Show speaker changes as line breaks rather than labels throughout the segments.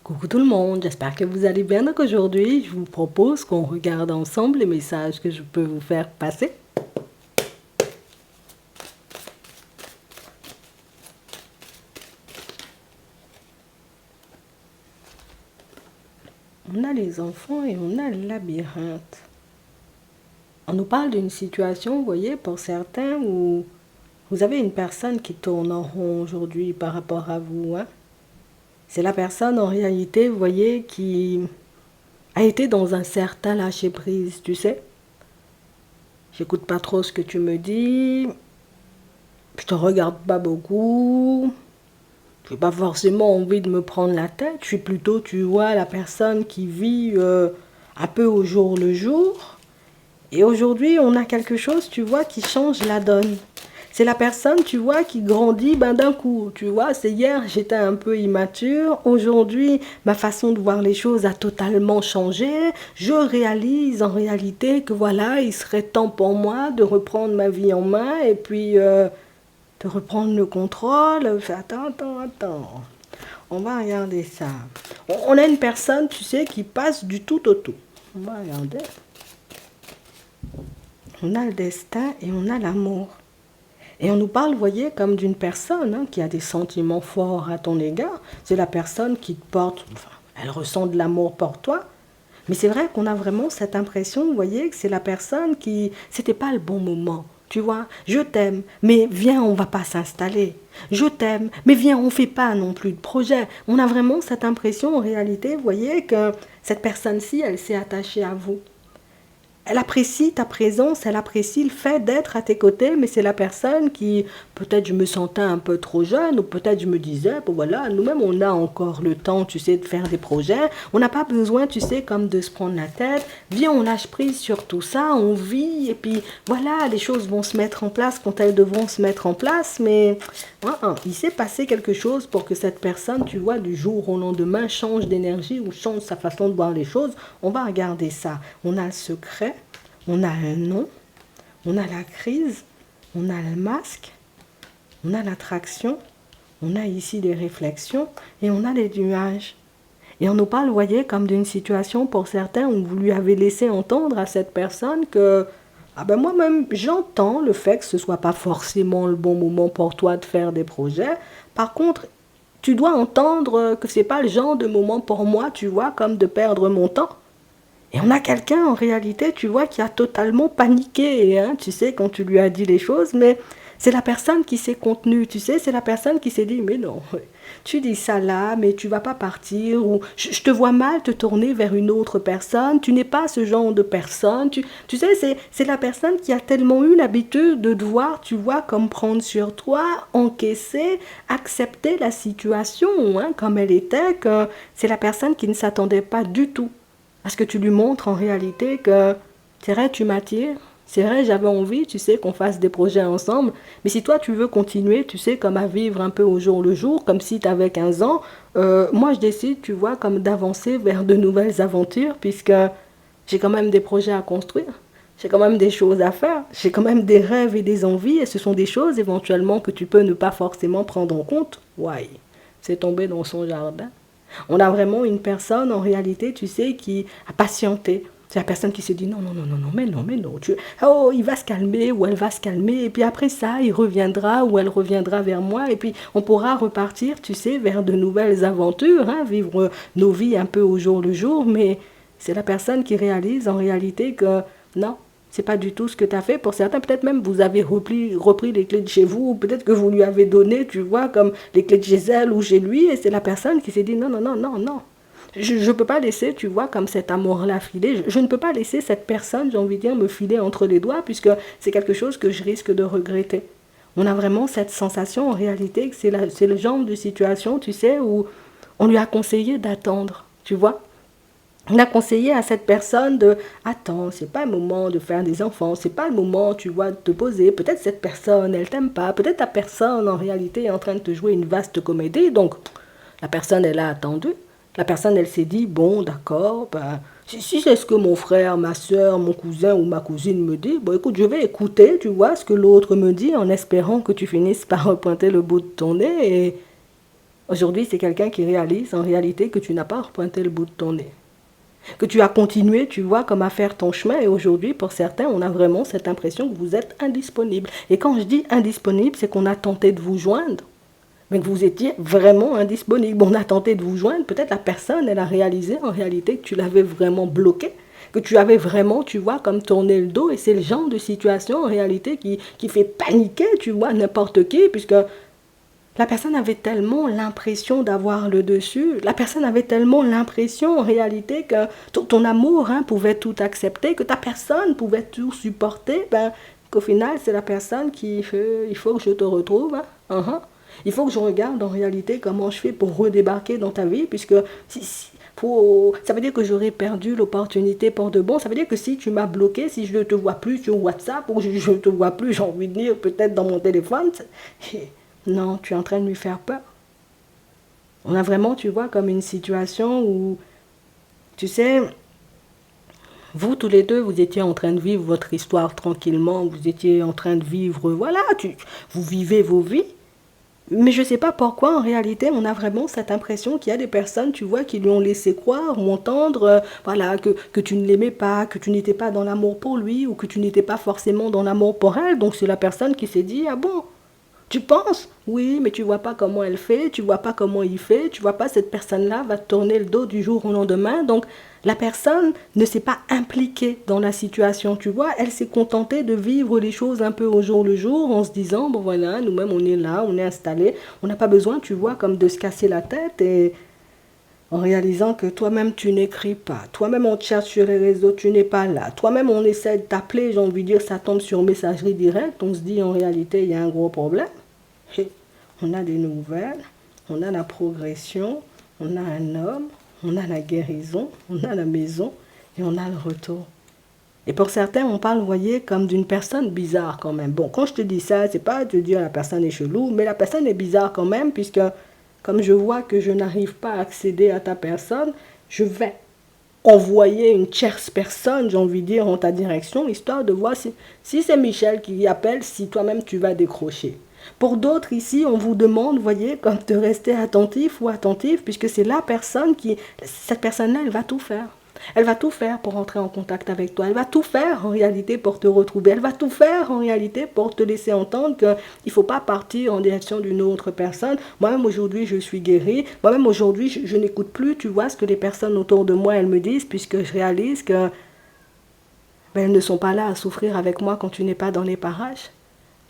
Coucou tout le monde, j'espère que vous allez bien. Donc aujourd'hui, je vous propose qu'on regarde ensemble les messages que je peux vous faire passer. On a les enfants et on a le labyrinthe. On nous parle d'une situation, vous voyez, pour certains, où vous avez une personne qui tourne en rond aujourd'hui par rapport à vous, hein. C'est la personne en réalité, vous voyez, qui a été dans un certain lâcher-prise, tu sais. J'écoute pas trop ce que tu me dis, je te regarde pas beaucoup, j'ai pas forcément envie de me prendre la tête. Je suis plutôt, tu vois, la personne qui vit un peu au jour le jour. Et aujourd'hui, on a quelque chose, tu vois, qui change la donne. C'est la personne, tu vois, qui grandit d'un coup. Tu vois, c'est hier, j'étais un peu immature. Aujourd'hui, ma façon de voir les choses a totalement changé. Je réalise en réalité que voilà, il serait temps pour moi de reprendre ma vie en main et puis de reprendre le contrôle. Attends. On va regarder ça. On a une personne, tu sais, qui passe du tout au tout. On va regarder. On a le destin et on a l'amour. Et on nous parle, vous voyez, comme d'une personne qui a des sentiments forts à ton égard. C'est la personne qui te porte, enfin, elle ressent de l'amour pour toi. Mais c'est vrai qu'on a vraiment cette impression, vous voyez, que c'est la personne qui... C'était pas le bon moment, tu vois. Je t'aime, mais viens, on va pas s'installer. Je t'aime, mais viens, on fait pas non plus de projet. On a vraiment cette impression, en réalité, vous voyez, que cette personne-ci, elle s'est attachée à vous. Elle apprécie ta présence, elle apprécie le fait d'être à tes côtés, mais c'est la personne qui, peut-être je me sentais un peu trop jeune, ou peut-être je me disais, bon voilà, nous-mêmes on a encore le temps, tu sais, de faire des projets, on n'a pas besoin, tu sais, comme de se prendre la tête, viens, on lâche prise sur tout ça, on vit, et puis voilà, les choses vont se mettre en place quand elles devront se mettre en place, mais il s'est passé quelque chose pour que cette personne, tu vois, du jour au lendemain, change d'énergie ou change sa façon de voir les choses. On va regarder ça. On a le secret, on a un nom, on a la crise, on a le masque, on a l'attraction, on a ici des réflexions et on a les nuages. Et on nous parle, vous voyez, comme d'une situation pour certains où vous lui avez laissé entendre à cette personne que ah ben moi-même, j'entends le fait que ce ne soit pas forcément le bon moment pour toi de faire des projets. Par contre, tu dois entendre que ce n'est pas le genre de moment pour moi, tu vois, comme de perdre mon temps. Et on a quelqu'un, en réalité, tu vois, qui a totalement paniqué, hein, tu sais, quand tu lui as dit les choses, mais c'est la personne qui s'est contenue, tu sais, c'est la personne qui s'est dit, mais non, tu dis ça là, mais tu vas pas partir, ou je te vois mal te tourner vers une autre personne, tu n'es pas ce genre de personne, tu sais, c'est la personne qui a tellement eu l'habitude de devoir, tu vois, comme prendre sur toi, encaisser, accepter la situation, hein, comme elle était, que c'est la personne qui ne s'attendait pas du tout. Parce que tu lui montres en réalité que c'est vrai, tu m'attires, c'est vrai, j'avais envie, tu sais, qu'on fasse des projets ensemble. Mais si toi, tu veux continuer, tu sais, comme à vivre un peu au jour le jour, comme si tu avais 15 ans, moi, je décide, tu vois, comme d'avancer vers de nouvelles aventures, puisque j'ai quand même des projets à construire. J'ai quand même des choses à faire. J'ai quand même des rêves et des envies. Et ce sont des choses, éventuellement, que tu peux ne pas forcément prendre en compte. Ouais, c'est tombé dans son jardin. On a vraiment une personne, en réalité, tu sais, qui a patienté. C'est la personne qui se dit non, mais non. Oh, il va se calmer ou elle va se calmer. Et puis après ça, il reviendra ou elle reviendra vers moi. Et puis on pourra repartir, tu sais, vers de nouvelles aventures, hein, vivre nos vies un peu au jour le jour. Mais c'est la personne qui réalise en réalité que non, c'est pas du tout ce que tu as fait. Pour certains, peut-être même vous avez repris les clés de chez vous, ou peut-être que vous lui avez donné, tu vois, comme les clés de chez elle ou chez lui, et c'est la personne qui s'est dit non. Je ne peux pas laisser, tu vois, comme cet amour-là filer. Je ne peux pas laisser cette personne, j'ai envie de dire, me filer entre les doigts, puisque c'est quelque chose que je risque de regretter. On a vraiment cette sensation, en réalité, que c'est le genre de situation, tu sais, où on lui a conseillé d'attendre, tu vois. On a conseillé à cette personne de attends, c'est pas le moment de faire des enfants, c'est pas le moment, tu vois, de te poser. Peut-être cette personne, elle t'aime pas. Peut-être la personne, en réalité, est en train de te jouer une vaste comédie. Donc, la personne, elle a attendu. La personne, elle s'est dit bon, d'accord, ben, si c'est ce que mon frère, ma soeur, mon cousin ou ma cousine me dit, bon, écoute, je vais écouter, tu vois, ce que l'autre me dit, en espérant que tu finisses par pointer le bout de ton nez et Aujourd'hui, c'est quelqu'un qui réalise en réalité que tu n'as pas repointé le bout de ton nez. Que tu as continué, tu vois, comme à faire ton chemin. Et aujourd'hui, pour certains, on a vraiment cette impression que vous êtes indisponible. Et quand je dis indisponible, c'est qu'on a tenté de vous joindre, mais que vous étiez vraiment indisponible. On a tenté de vous joindre. Peut-être la personne, elle a réalisé en réalité que tu l'avais vraiment bloqué, que tu avais vraiment, tu vois, comme tourné le dos. Et c'est le genre de situation en réalité qui fait paniquer, tu vois, n'importe qui, puisque la personne avait tellement l'impression d'avoir le dessus, la personne avait tellement l'impression en réalité que ton amour pouvait tout accepter, que ta personne pouvait tout supporter, qu'au final c'est la personne qui fait, il faut que je te retrouve, il faut que je regarde en réalité comment je fais pour redébarquer dans ta vie, puisque ça veut dire que j'aurais perdu l'opportunité pour de bon. Ça veut dire que si tu m'as bloqué, si je ne te vois plus sur WhatsApp, ou je ne te vois plus, j'ai envie de dire, peut-être dans mon téléphone, non, tu es en train de lui faire peur. On a vraiment, tu vois, comme une situation où, tu sais, vous tous les deux, vous étiez en train de vivre votre histoire tranquillement, vous étiez en train de vivre, voilà, vous vivez vos vies. Mais je ne sais pas pourquoi, en réalité, on a vraiment cette impression qu'il y a des personnes, tu vois, qui lui ont laissé croire ou entendre, voilà, que tu ne l'aimais pas, que tu n'étais pas dans l'amour pour lui, ou que tu n'étais pas forcément dans l'amour pour elle. Donc c'est la personne qui s'est dit, ah bon, tu penses? Oui, mais tu vois pas comment elle fait, tu vois pas comment il fait, tu vois pas cette personne-là va te tourner le dos du jour au lendemain. Donc, la personne ne s'est pas impliquée dans la situation, tu vois. Elle s'est contentée de vivre les choses un peu au jour le jour en se disant, bon voilà, nous-mêmes on est là, on est installés. On n'a pas besoin, tu vois, comme de se casser la tête et en réalisant que toi-même tu n'écris pas, toi-même on te cherche sur les réseaux, tu n'es pas là, toi-même on essaie de t'appeler, j'ai envie de dire, ça tombe sur messagerie directe, on se dit en réalité il y a un gros problème. On a des nouvelles, on a la progression, on a un homme, on a la guérison, on a la maison et on a le retour. Et pour certains, on parle, vous voyez, comme d'une personne bizarre quand même. Bon, quand je te dis ça, c'est pas de dire la personne est chelou, mais la personne est bizarre quand même, puisque comme je vois que je n'arrive pas à accéder à ta personne, je vais envoyer une tierce personne, j'ai envie de dire, en ta direction, histoire de voir si c'est Michel qui appelle, si toi-même tu vas décrocher. Pour d'autres ici, on vous demande, voyez, comme de rester attentif ou attentif, puisque c'est la personne cette personne-là, elle va tout faire. Elle va tout faire pour entrer en contact avec toi. Elle va tout faire en réalité pour te retrouver. Elle va tout faire en réalité pour te laisser entendre qu'il ne faut pas partir en direction d'une autre personne. Moi-même aujourd'hui, je suis guérie. Moi-même aujourd'hui, je n'écoute plus, tu vois, ce que les personnes autour de moi, elles me disent, puisque je réalise que elles ne sont pas là à souffrir avec moi quand tu n'es pas dans les parages.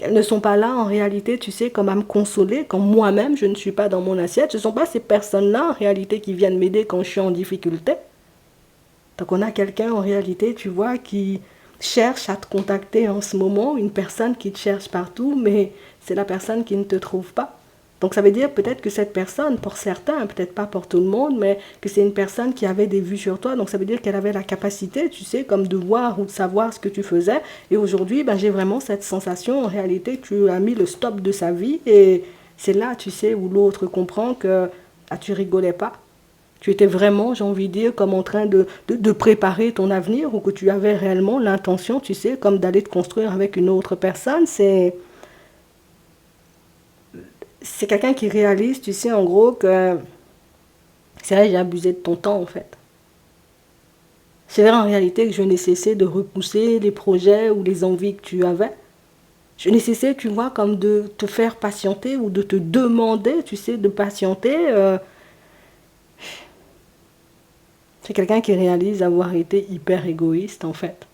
Elles ne sont pas là en réalité, tu sais, comme à me consoler quand moi-même je ne suis pas dans mon assiette. Ce ne sont pas ces personnes-là en réalité qui viennent m'aider quand je suis en difficulté. Donc on a quelqu'un en réalité, tu vois, qui cherche à te contacter en ce moment, une personne qui te cherche partout, mais c'est la personne qui ne te trouve pas. Donc ça veut dire peut-être que cette personne, pour certains, peut-être pas pour tout le monde, mais que c'est une personne qui avait des vues sur toi. Donc ça veut dire qu'elle avait la capacité, tu sais, comme de voir ou de savoir ce que tu faisais. Et aujourd'hui, j'ai vraiment cette sensation, en réalité, que tu as mis le stop de sa vie. Et c'est là, tu sais, où l'autre comprend que tu rigolais pas. Tu étais vraiment, j'ai envie de dire, comme en train de préparer ton avenir ou que tu avais réellement l'intention, tu sais, comme d'aller te construire avec une autre personne. C'est quelqu'un qui réalise, tu sais, en gros, que c'est vrai, j'ai abusé de ton temps, en fait. C'est vrai, en réalité, que je n'ai cessé de repousser les projets ou les envies que tu avais. Je n'ai cessé, tu vois, comme de te faire patienter ou de te demander, tu sais, de patienter. C'est quelqu'un qui réalise avoir été hyper égoïste, en fait.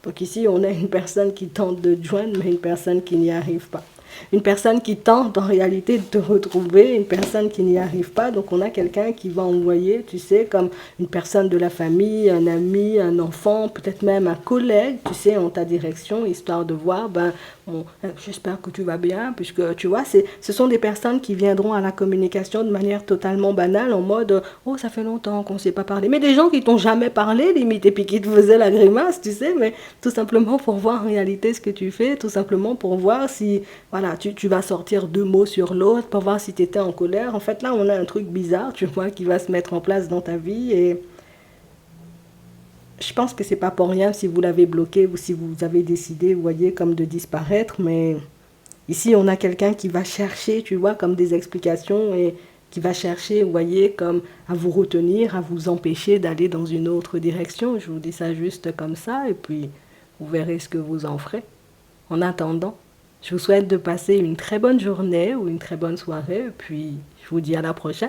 Donc ici, on a une personne qui tente de te joindre, mais une personne qui n'y arrive pas. Une personne qui tente en réalité de te retrouver, une personne qui n'y arrive pas. Donc on a quelqu'un qui va envoyer, tu sais, comme une personne de la famille, un ami, un enfant, peut-être même un collègue, tu sais, en ta direction, histoire de voir, j'espère que tu vas bien, puisque tu vois, ce sont des personnes qui viendront à la communication de manière totalement banale, en mode, oh, ça fait longtemps qu'on ne s'est pas parlé. Mais des gens qui t'ont jamais parlé, limite, et puis qui te faisaient la grimace, tu sais, mais tout simplement pour voir en réalité ce que tu fais, tout simplement pour voir si, voilà, tu vas sortir deux mots sur l'autre, pour voir si tu étais en colère. En fait, là, on a un truc bizarre, tu vois, qui va se mettre en place dans ta vie et je pense que c'est pas pour rien si vous l'avez bloqué ou si vous avez décidé, vous voyez, comme de disparaître, mais ici, on a quelqu'un qui va chercher, tu vois, comme des explications et qui va chercher, vous voyez, comme à vous retenir, à vous empêcher d'aller dans une autre direction. Je vous dis ça juste comme ça, et puis vous verrez ce que vous en ferez. En attendant, je vous souhaite de passer une très bonne journée ou une très bonne soirée, et puis je vous dis à la prochaine.